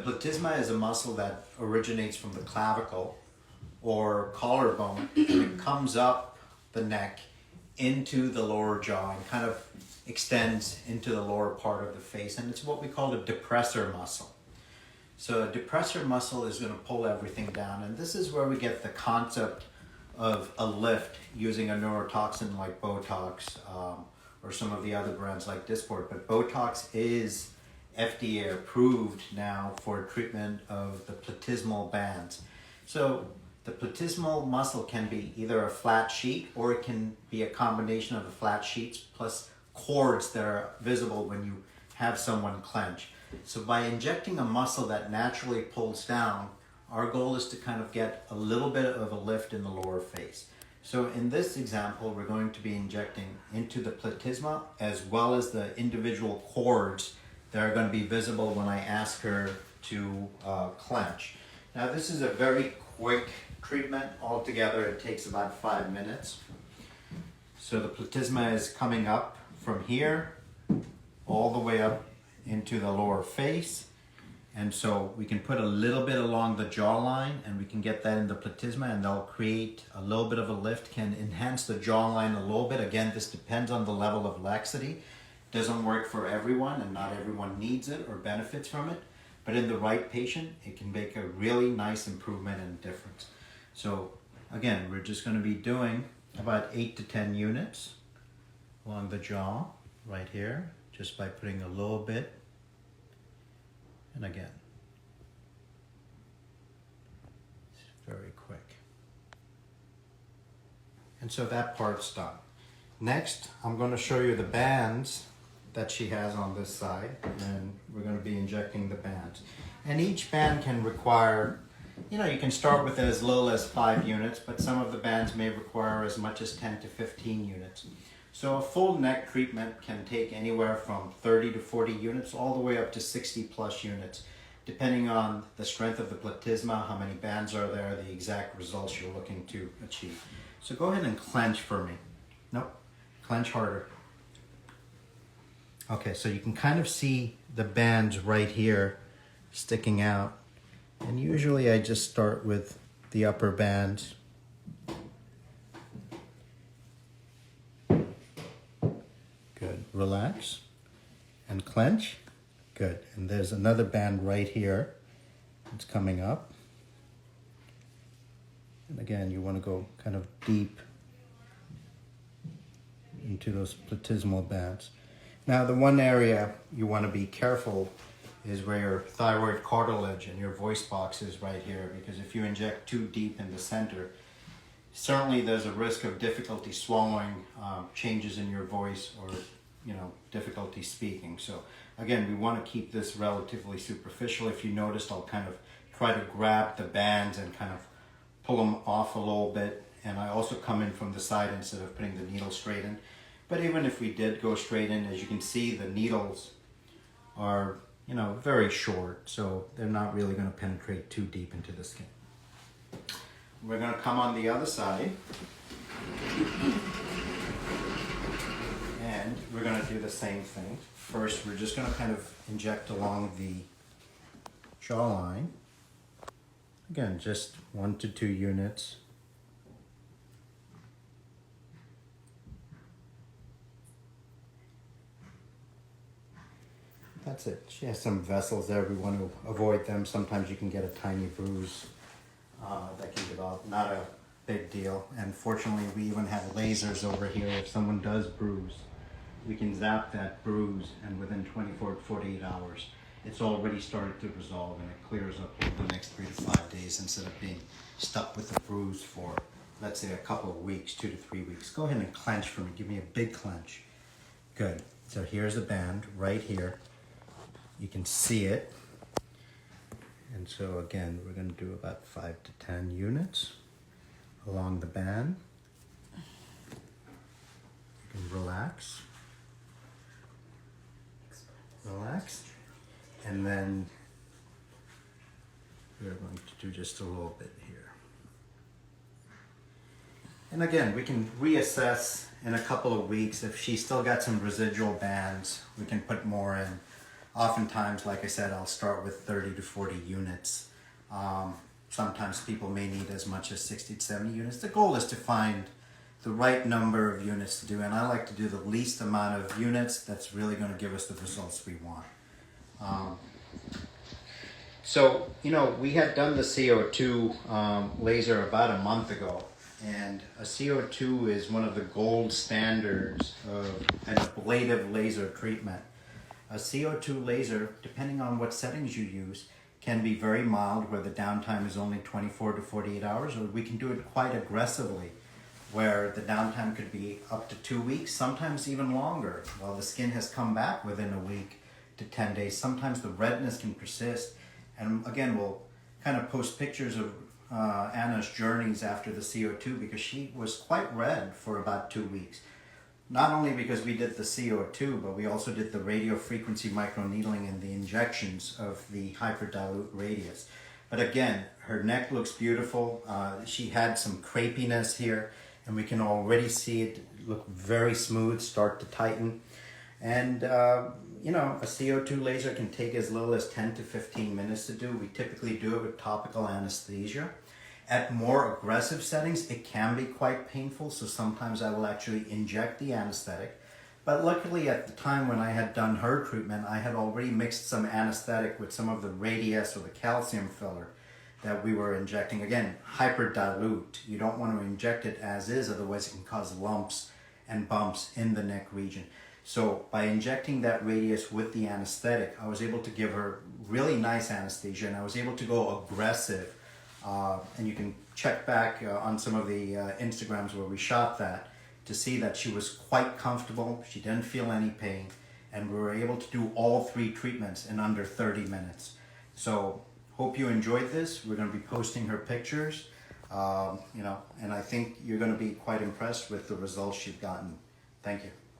platysma is a muscle that originates from the clavicle or collarbone, and it comes up the neck into the lower jaw and kind of extends into the lower part of the face, and it's what we call a depressor muscle. So a depressor muscle is going to pull everything down, and this is where we get the concept of a lift using a neurotoxin like Botox or some of the other brands like Dysport. But Botox is FDA approved now for treatment of the platysmal bands. So the platysmal muscle can be either a flat sheet, or it can be a combination of the flat sheets plus cords that are visible when you have someone clench. So by injecting a muscle that naturally pulls down, our goal is to kind of get a little bit of a lift in the lower face. So in this example, we're going to be injecting into the platysma as well as the individual cords that are going to be visible when I ask her to clench. Now this is a very quick treatment. Altogether it takes about 5 minutes. So the platysma is coming up from here all the way up into the lower face, and so we can put a little bit along the jawline and we can get that in the platysma, and they'll create a little bit of a lift, can enhance the jawline a little bit. Again, this depends on the level of laxity. Doesn't work for everyone, and not everyone needs it or benefits from it, but in the right patient it can make a really nice improvement and difference. So again, we're just going to be doing about 8 to 10 units along the jaw right here, just by putting a little bit, and again, it's very quick. And so that part's done. Next, I'm going to show you the bands that she has on this side, and we're going to be injecting the bands. And each band can require, you can start with as little as 5 units, but some of the bands may require as much as 10 to 15 units. So a full neck treatment can take anywhere from 30 to 40 units all the way up to 60 plus units, depending on the strength of the platysma, how many bands are there, the exact results you're looking to achieve. So go ahead and clench for me. Nope, clench harder. Okay, so you can kind of see the bands right here sticking out. And usually I just start with the upper bands. Good. Relax and clench. Good. And there's another band right here. It's coming up. And again, you want to go kind of deep into those platysmal bands. Now, the one area you want to be careful is where your thyroid cartilage and your voice box is right here, because if you inject too deep in the center, certainly there's a risk of difficulty swallowing, changes in your voice, or difficulty speaking. So again, we want to keep this relatively superficial. If you noticed, I'll kind of try to grab the bands and kind of pull them off a little bit, and I also come in from the side instead of putting the needle straight in. But even if we did go straight in, as you can see, the needles are very short, so they're not really going to penetrate too deep into the skin. We're going to come on the other side, and we're going to do the same thing. First, we're just going to kind of inject along the jawline. Again, just 1 to 2 units. That's it. She has some vessels there. We want to avoid them. Sometimes you can get a tiny bruise that can develop. Not a big deal. And fortunately, we even have lasers over here. If someone does bruise, we can zap that bruise, and within 24 to 48 hours, it's already started to resolve, and it clears up over the next 3 to 5 days instead of being stuck with the bruise for, let's say, a couple of weeks, 2 to 3 weeks. Go ahead and clench for me. Give me a big clench. Good. So here's a band right here. You can see it. And so again, we're going to do about 5 to 10 units along the band. You can relax. Relax. And then we're going to do just a little bit here. And again, we can reassess in a couple of weeks. If she's still got some residual bands, we can put more in. Oftentimes, like I said, I'll start with 30 to 40 units. Sometimes people may need as much as 60 to 70 units. The goal is to find the right number of units to do, and I like to do the least amount of units that's really going to give us the results we want. So, we had done the CO2 laser about a month ago, and a CO2 is one of the gold standards of an ablative laser treatment. A CO2 laser, depending on what settings you use, can be very mild, where the downtime is only 24 to 48 hours, or we can do it quite aggressively, where the downtime could be up to 2 weeks, sometimes even longer. While the skin has come back within a week to 10 days, sometimes the redness can persist. And again, we'll kind of post pictures of Anna's journeys after the CO2, because she was quite red for about 2 weeks. Not only because we did the CO2, but we also did the radio frequency microneedling and the injections of the hyperdilute radius. But again, her neck looks beautiful. She had some crepiness here, and we can already see it look very smooth, start to tighten. And a CO2 laser can take as little as 10 to 15 minutes to do. We typically do it with topical anesthesia. At more aggressive settings, it can be quite painful, so sometimes I will actually inject the anesthetic. But luckily, at the time when I had done her treatment, I had already mixed some anesthetic with some of the radius or the calcium filler that we were injecting. Again, hyperdilute. You don't want to inject it as is, otherwise it can cause lumps and bumps in the neck region. So by injecting that radius with the anesthetic, I was able to give her really nice anesthesia, and I was able to go aggressive. And you can check back on some of the Instagrams where we shot that to see that she was quite comfortable. She didn't feel any pain, and we were able to do all 3 treatments in under 30 minutes. So hope you enjoyed this. We're going to be posting her pictures, and I think you're going to be quite impressed with the results she's gotten. Thank you.